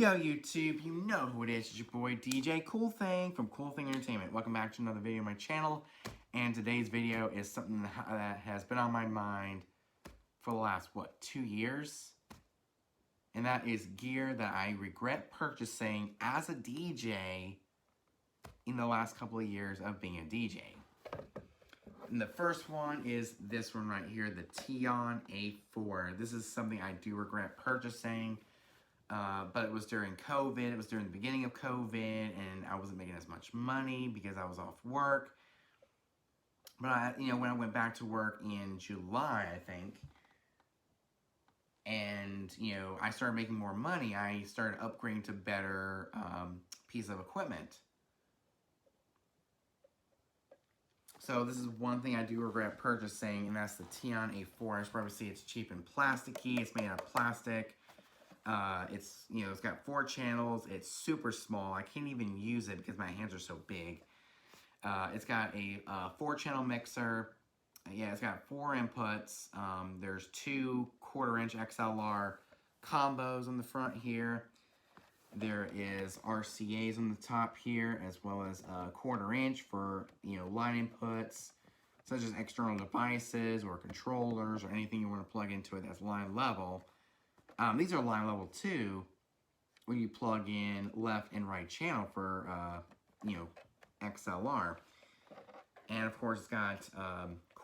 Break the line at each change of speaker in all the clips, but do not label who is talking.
Yo YouTube, you know who it is. It's your boy DJ Cool Thing from Cool Thing Entertainment. Welcome back to another video on my channel. And today's video is something that has been on my mind for the last, 2 years? And that is gear that I regret purchasing as a DJ in the last couple of years of being a DJ. And the first one is this one right here, the Tion A4. This is something I do regret purchasing. But it was during COVID, it was during the beginning of COVID, and I wasn't making as much money because I was off work. But when I went back to work in July, I think, and, I started making more money, I started upgrading to better piece of equipment. So this is one thing I do regret purchasing, and that's the Tion A4. As you probably see, it's cheap and plasticky, it's made out of plastic. It's got 4 channels. It's super small. I can't even use it because my hands are so big. It's got a 4-channel mixer. Yeah, it's got 4 inputs. There's 2 1/4-inch XLR combos on the front here. There is RCAs on the top here, as well as a 1/4-inch for line inputs, such as external devices or controllers or anything you want to plug into it that's line level. These are line level 2, when you plug in left and right channel for, XLR. And of course, it's got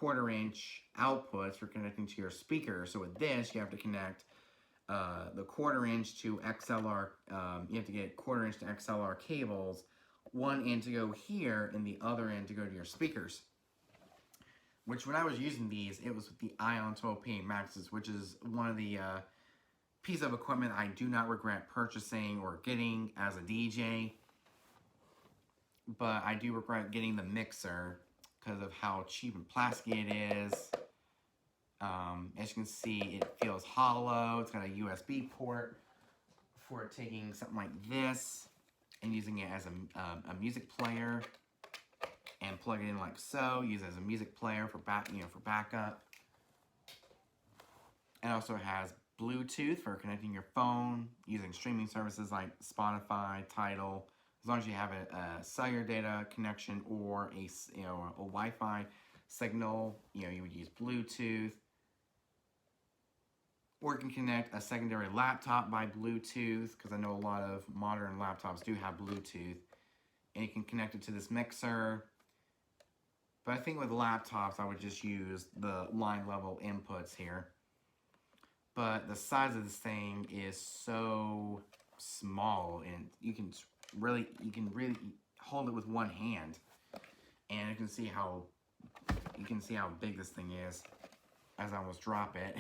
1/4-inch outputs for connecting to your speaker. So with this, you have to connect the 1/4-inch to XLR. You have to get 1/4-inch to XLR cables, one end to go here and the other end to go to your speakers. Which when I was using these, it was with the Ion 12P Maxes, which is one of the piece of equipment I do not regret purchasing or getting as a DJ, but I do regret getting the mixer because of how cheap and plasticky it is. As you can see, it feels hollow. It's got a USB port for taking something like this and using it as a music player, and plug it in like so. Use it as a music player for backup. It also has Bluetooth for connecting your phone, using streaming services like Spotify, Tidal, as long as you have a cellular data connection or a Wi-Fi signal. You would use Bluetooth. Or you can connect a secondary laptop by Bluetooth, because I know a lot of modern laptops do have Bluetooth. And you can connect it to this mixer. But I think with laptops, I would just use the line level inputs here. But the size of this thing is so small, and you can really hold it with one hand, and you can see how big this thing is as I almost drop it.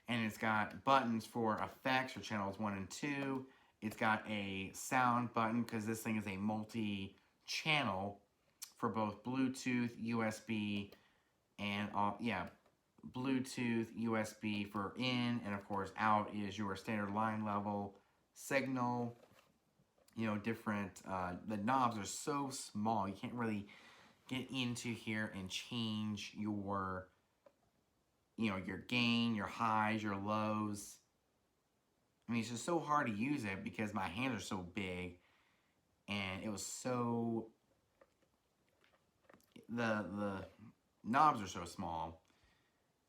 And it's got buttons for effects for channels 1 and 2. It's got a sound button because this thing is a multi-channel for both Bluetooth, USB, and Bluetooth, USB for in, and of course out is your standard line level signal. Different, the knobs are so small, you can't really get into here and change your, your gain, your highs, your lows. I mean, it's just so hard to use it because my hands are so big, and it was so, the knobs are so small.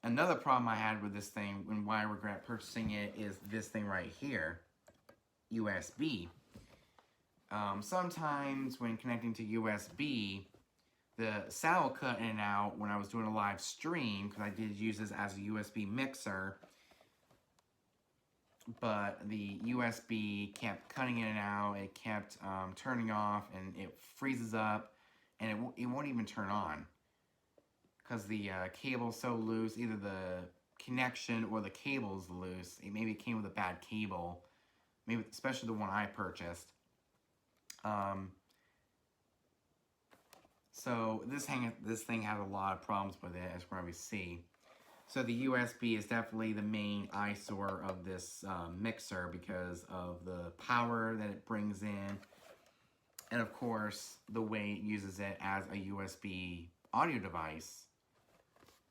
Another problem I had with this thing, and why I regret purchasing it, is this thing right here, USB. Sometimes when connecting to USB, the sound will cut in and out when I was doing a live stream, because I did use this as a USB mixer, but the USB kept cutting in and out, it kept turning off, and it freezes up, and it won't even turn on. Because the cable's so loose, either the connection or the cable's loose. Maybe it came with a bad cable, maybe especially the one I purchased. So this thing has a lot of problems with it, as we probably see. So the USB is definitely the main eyesore of this mixer because of the power that it brings in, and of course the way it uses it as a USB audio device.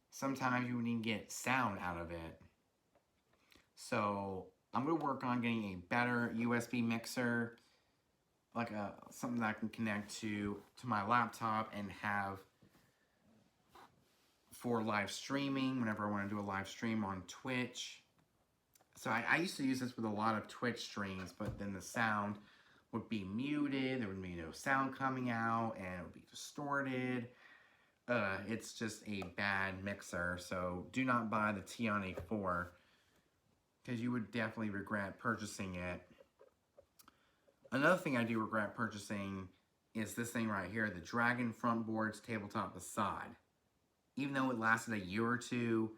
Sometimes you wouldn't even get sound out of it. So I'm going to work on getting a better USB mixer, like something that I can connect to my laptop and have for live streaming whenever I want to do a live stream on Twitch. So I used to use this with a lot of Twitch streams, but then the sound would be muted, there would be no sound coming out, and it would be distorted. It's just a bad mixer, so do not buy the Tion A4, because you would definitely regret purchasing it. Another thing I do regret purchasing is this thing right here, the Dragon Frontboards Tabletop Facade. Even though it lasted a year or two,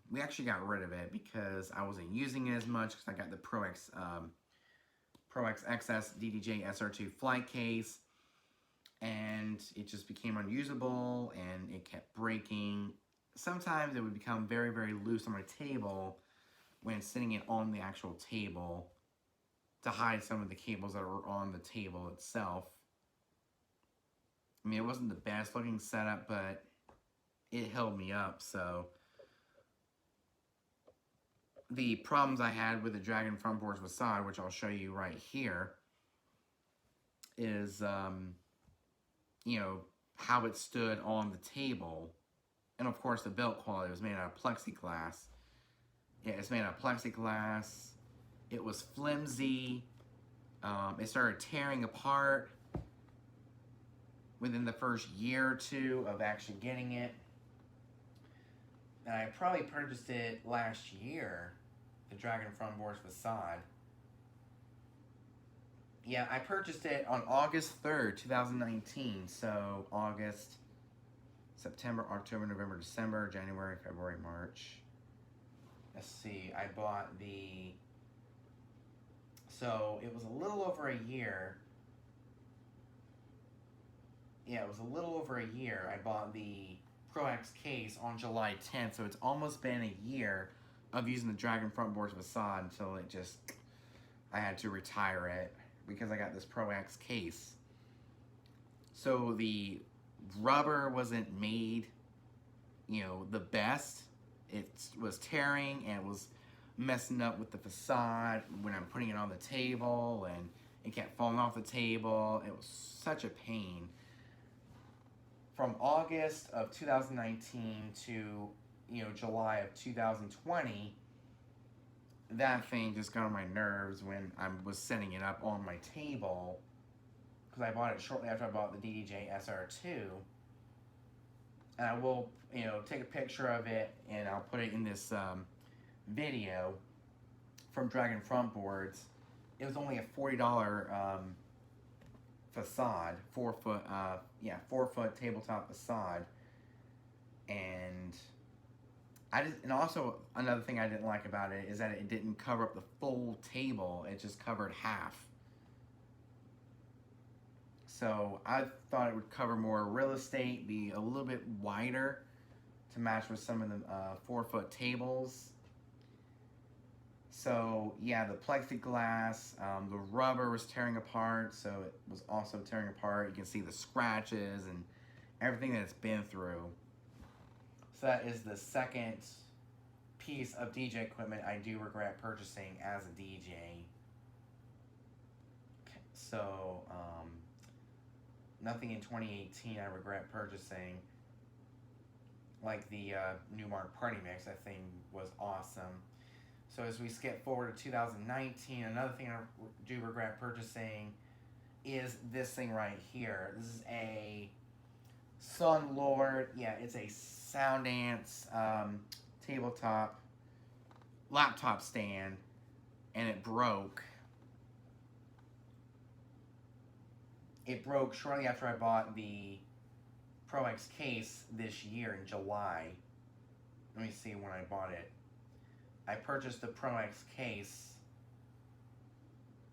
we actually got rid of it because I wasn't using it as much because I got the Pro X XS DDJ SR2 flight case, and it just became unusable and it kept breaking. Sometimes it would become very, very loose on my table when sitting it on the actual table to hide some of the cables that were on the table itself. I mean, it wasn't the best looking setup, but it held me up. So the problems I had with the Dragon Frontboards Facade, which I'll show you right here, is you know, how it stood on the table. And of course the build quality was made out of plexiglass. Yeah, it's made out of plexiglass. It was flimsy. It started tearing apart within the first year or two of actually getting it. And I probably purchased it last year, the Dragon Frontboards Facade. Yeah, I purchased it on August 3rd, 2019. So August, September, October, November, December, January, February, March. Let's see, I bought the... So it was a little over a year. Yeah, it was a little over a year. I bought the Pro X case on July 10th, so it's almost been a year of using the Dragon Frontboards Facade until it just... I had to retire it because I got this Pro X case. So the rubber wasn't made, you know, the best. It was tearing and it was messing up with the facade when I'm putting it on the table, and it kept falling off the table. It was such a pain. From August of 2019 to, you know, July of 2020, that thing just got on my nerves when I was setting it up on my table, because I bought it shortly after I bought the DDJ SR2. And I will, you know, take a picture of it and I'll put it in this video from Dragon Frontboards. It was only a $40 facade, 4 foot tabletop facade, and and also another thing I didn't like about it is that it didn't cover up the full table. It just covered half. So I thought it would cover more real estate, be a little bit wider to match with some of the 4 foot tables. So yeah, the plexiglass, the rubber was tearing apart, so it was also tearing apart. You can see the scratches and everything that it's been through. So that is the second piece of DJ equipment I do regret purchasing as a DJ. Okay, so nothing in 2018 I regret purchasing. Like the Newmark Party Mix, I think was awesome. So as we skip forward to 2019, another thing I do regret purchasing is this thing right here. This is a Sun Lord. Yeah, it's a Soundance tabletop laptop stand, and it broke. It broke shortly after I bought the Pro X case this year in July. Let me see when I bought it. I purchased the Pro X case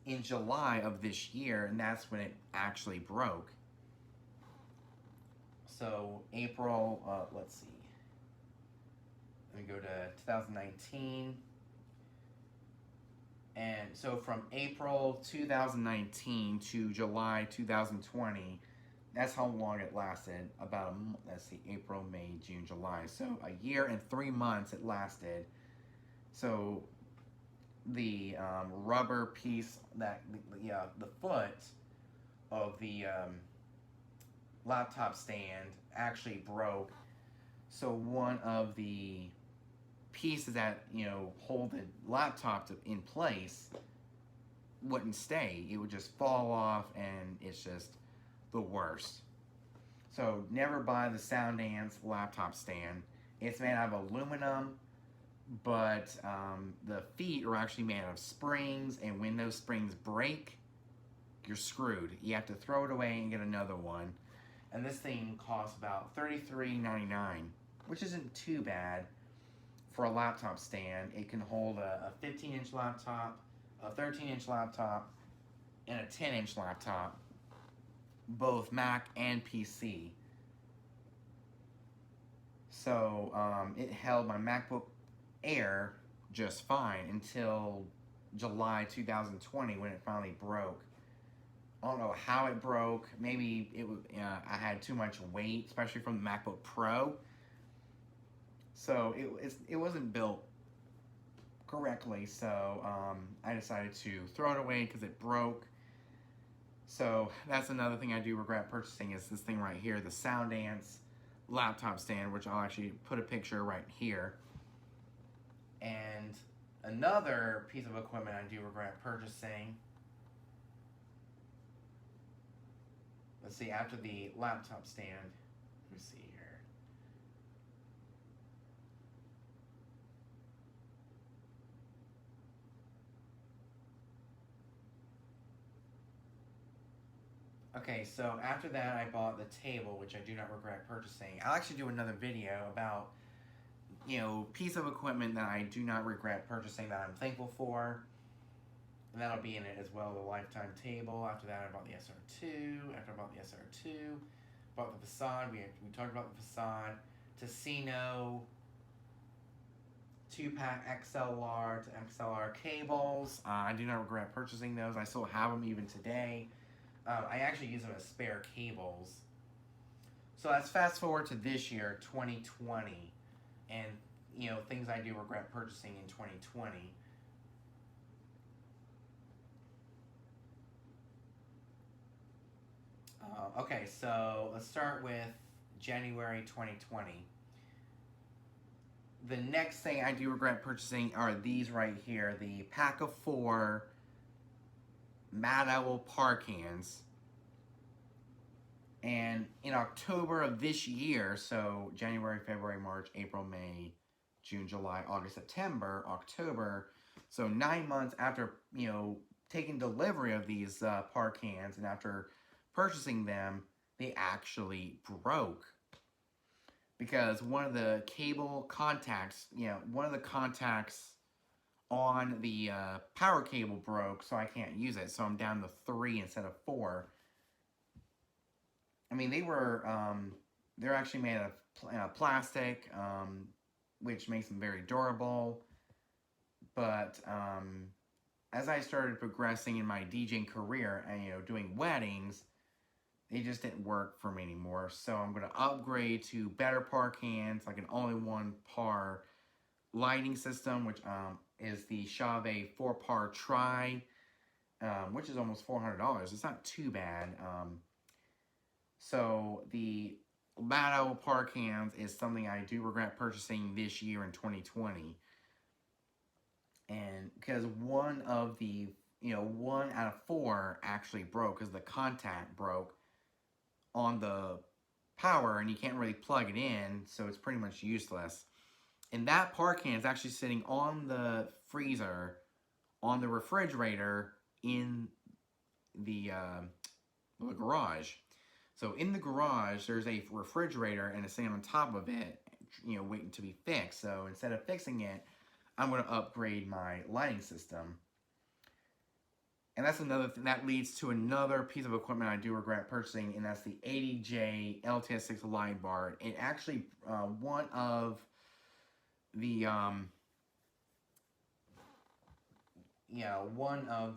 in July of this year, and that's when it actually broke. So April, let's see. Let me go to 2019. And so from April 2019 to July 2020, that's how long it lasted. About let's see, April, May, June, July. So a year and 3 months it lasted. So the rubber piece that the foot of the laptop stand actually broke. So one of the pieces that hold the laptop in place wouldn't stay. It would just fall off, and it's just the worst. So never buy the Soundance laptop stand. It's made out of aluminum, but the feet are actually made out of springs, and when those springs break, you're screwed. You have to throw it away and get another one. And this thing costs about $33.99, which isn't too bad for a laptop stand. It can hold a 15-inch laptop, a 13-inch laptop, and a 10-inch laptop, both Mac and PC. So it held my MacBook Air just fine until July 2020 when it finally broke. I don't know how it broke. Maybe I had too much weight, especially from the MacBook Pro. So it wasn't built correctly. So I decided to throw it away because it broke. So that's another thing I do regret purchasing is this thing right here, the Soundance laptop stand, which I'll actually put a picture right here. And another piece of equipment I do regret purchasing. Let's see, after the laptop stand, let me see here. Okay, so after that I bought the table, which I do not regret purchasing. I'll actually do another video about, piece of equipment that I do not regret purchasing that I'm thankful for. And that'll be in it as well, the lifetime table. After that, I bought the SR2. After I bought the SR2, bought the facade. We talked about the facade. Casino, 2-pack XLR to XLR cables. I do not regret purchasing those. I still have them even today. I actually use them as spare cables. So let's fast forward to this year, 2020. And, things I do regret purchasing in 2020. Okay, so let's start with January 2020. The next thing I do regret purchasing are these right here, the pack of 4 Mad Owl par cans. And in October of this year, so January, February, March, April, May, June, July, August, September, October, so 9 months after, taking delivery of these par cans and after purchasing them, they actually broke. Because one of the cable contacts, one of the contacts on the power cable broke, so I can't use it. So I'm down to 3 instead of 4. I mean, they're actually made of plastic, which makes them very durable. But as I started progressing in my DJing career and, doing weddings, they just didn't work for me anymore. So I'm going to upgrade to better par cans, like an all-in-one par lighting system, which is the Chauvet 4-par Tri, which is almost $400. It's not too bad. So the Mad Owl par cans is something I do regret purchasing this year in 2020. And because one out of 4 actually broke because the contact broke on the power and you can't really plug it in, so it's pretty much useless. And that par can is actually sitting on the freezer, on the refrigerator in the garage. So in the garage, there's a refrigerator and it's sitting on top of it, waiting to be fixed. So instead of fixing it, I'm going to upgrade my lighting system. And that's another thing that leads to another piece of equipment I do regret purchasing, and that's the 80J LTS6 light bar. It actually, one of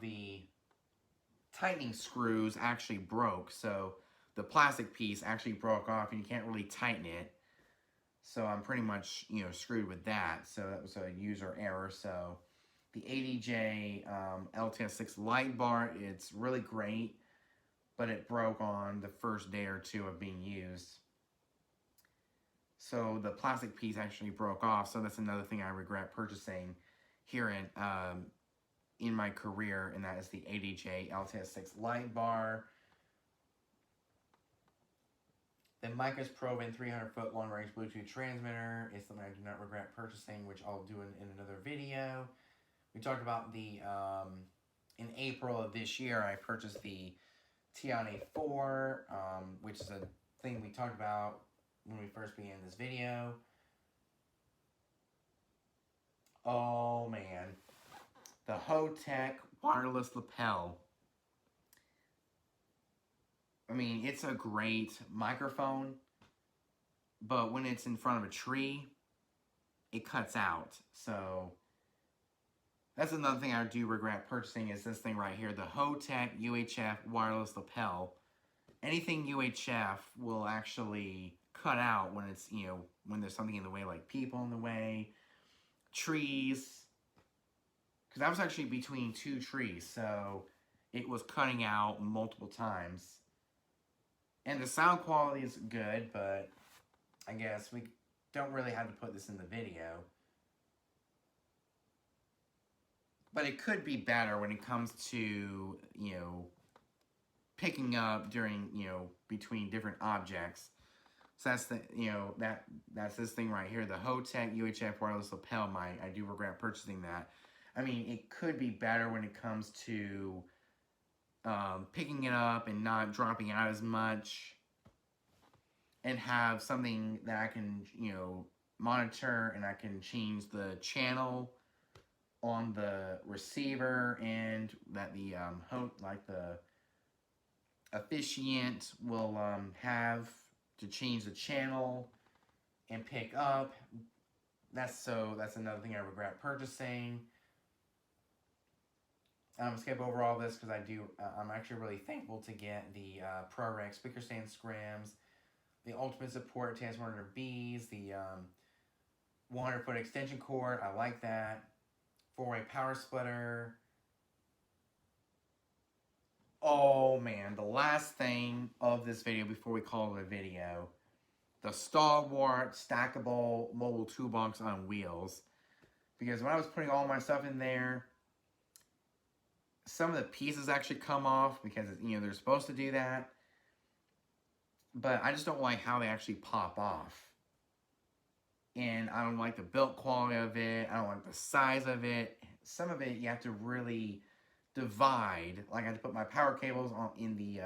the tightening screws actually broke. So the plastic piece actually broke off and you can't really tighten it. So I'm pretty much, screwed with that. So that was a user error. So the ADJ LTS6 light bar. It's really great, but it broke on the first day or two of being used. So the plastic piece actually broke off. So that's another thing I regret purchasing here in my career, and that is the ADJ LTS6 light bar. The Micros Proven 300-foot long-range Bluetooth transmitter is something I do not regret purchasing, which I'll do in another video. We talked about the, in April of this year, I purchased the Tiane 4, which is a thing we talked about when we first began this video. Oh man, the Hotech wireless lapel. I mean, it's a great microphone, but when it's in front of a tree, it cuts out. So that's another thing I do regret purchasing is this thing right here, the Hotech UHF wireless lapel. Anything UHF will actually cut out when it's, you know, when there's something in the way, like people in the way, trees. Because I was actually between two trees, so it was cutting out multiple times. And the sound quality is good, but I guess we don't really have to put this in the video. But it could be better when it comes to, you know, picking up during, you know, between different objects. So that's the, you know, that's this thing right here, the Hotech UHF wireless lapel. I do regret purchasing that. I mean, it could be better when it comes to picking it up and not dropping out as much, and have something that I can, you know, monitor, and I can change the channel on the receiver, and that the like the officiant will have to change the channel and pick up. That's another thing I regret purchasing. I'm going to skip over all this because I'm actually really thankful to get the ProRec speaker stand scrims, the ultimate support TS100Bs, the 100-foot extension cord. I like that. 4-way power splitter. Oh man, the last thing of this video before we call it a video, the stalwart stackable mobile toolbox on wheels. Because when I was putting all my stuff in there, some of the pieces actually come off because, you know, they're supposed to do that. But I just don't like how they actually pop off. And I don't like the build quality of it. I don't like the size of it. Some of it you have to really divide. Like I had to put my power cables on in the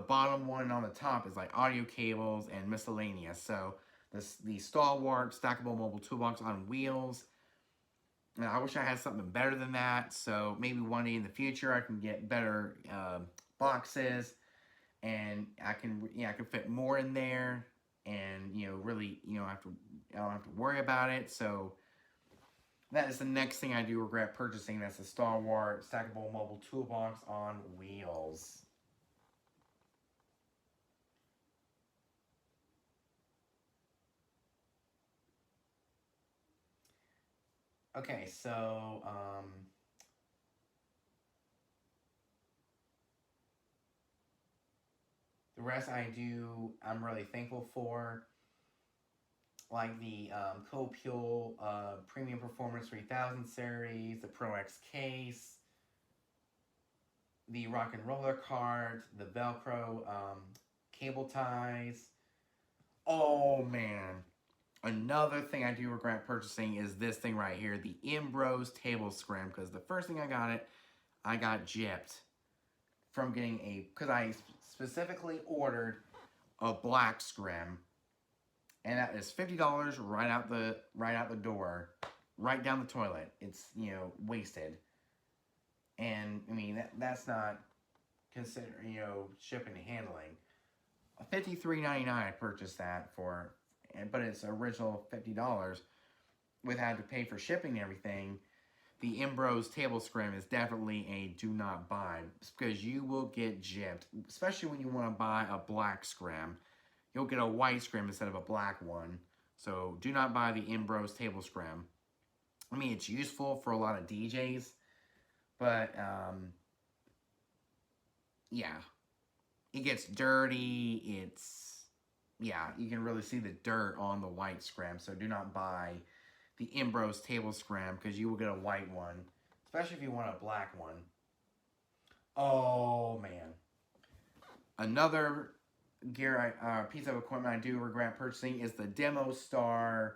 bottom one, and on the top is like audio cables and miscellaneous. So the stalwart stackable mobile toolbox on wheels. And I wish I had something better than that. So maybe one day in the future I can get better boxes, and I can fit more in there, and, you know, really, you know, I don't have to worry about it. So that is the next thing I do regret purchasing. That's the stalwart stackable mobile toolbox on wheels. Okay, so the rest I'm really thankful for, like the Copule Premium Performance 3000 series, the Pro X case, the Rock and Roller cart, the Velcro cable ties. Oh man, another thing I do regret purchasing is this thing right here, the Imbros table scrim, because the first thing I got gypped from getting because I specifically ordered a black scrim, and that is $50 right out the door, right down the toilet. It's, you know, wasted. And I mean that's not considered, you know, shipping and handling. $53.99 I purchased that for, but it's original $50 with had to pay for shipping and everything. The Imbros table scrim is definitely a do not buy, because you will get gypped, especially when you want to buy a black scrim. You'll get a white scrim instead of a black one. So do not buy the Imbros table scrim. I mean, it's useful for a lot of DJs, but, yeah. It gets dirty, yeah, you can really see the dirt on the white scrim, so do not buy the Imbros table scrim, because you will get a white one, especially if you want a black one. Oh, man. Another piece of equipment I do regret purchasing is the Demo Star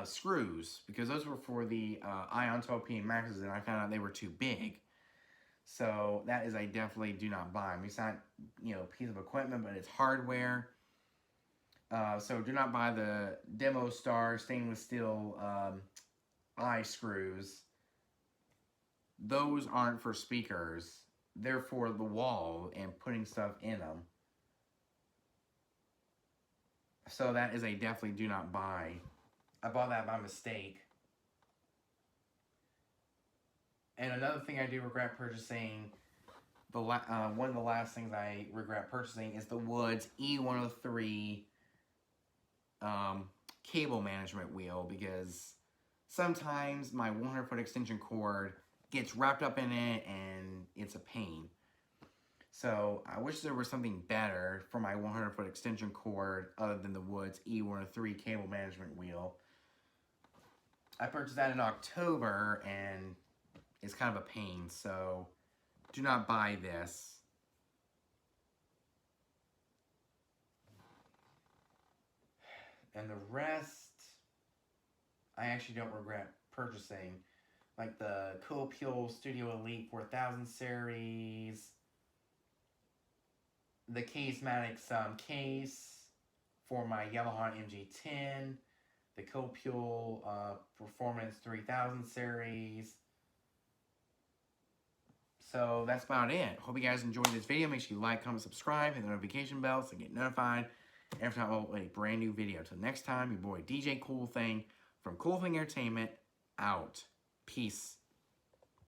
screws, because those were for the Ion 12P Maxes, and I found out they were too big. So that is I definitely do not buy. I mean, it's not, you know, a piece of equipment, but it's hardware. So do not buy the Demo Star stainless steel eye screws. Those aren't for speakers. They're for the wall and putting stuff in them. So that is a definitely do not buy. I bought that by mistake. And another thing I do regret purchasing, one of the last things I regret purchasing is the Woods E103 cable management wheel, because sometimes my 100-foot extension cord gets wrapped up in it and it's a pain. So I wish there was something better for my 100-foot extension cord other than the Woods E103 cable management wheel. I purchased that in October and it's kind of a pain, so do not buy this. And the rest, I actually don't regret purchasing. Like the Copial Studio Elite 4000 series, the Casematics case for my Yamaha MG10, the Copial Performance 3000 series. So that's about it. Hope you guys enjoyed this video. Make sure you like, comment, subscribe, hit the notification bell so you get notified every time I upload a brand new video. Till next time, your boy DJ Cool Thing from Cool Thing Entertainment out. Peace.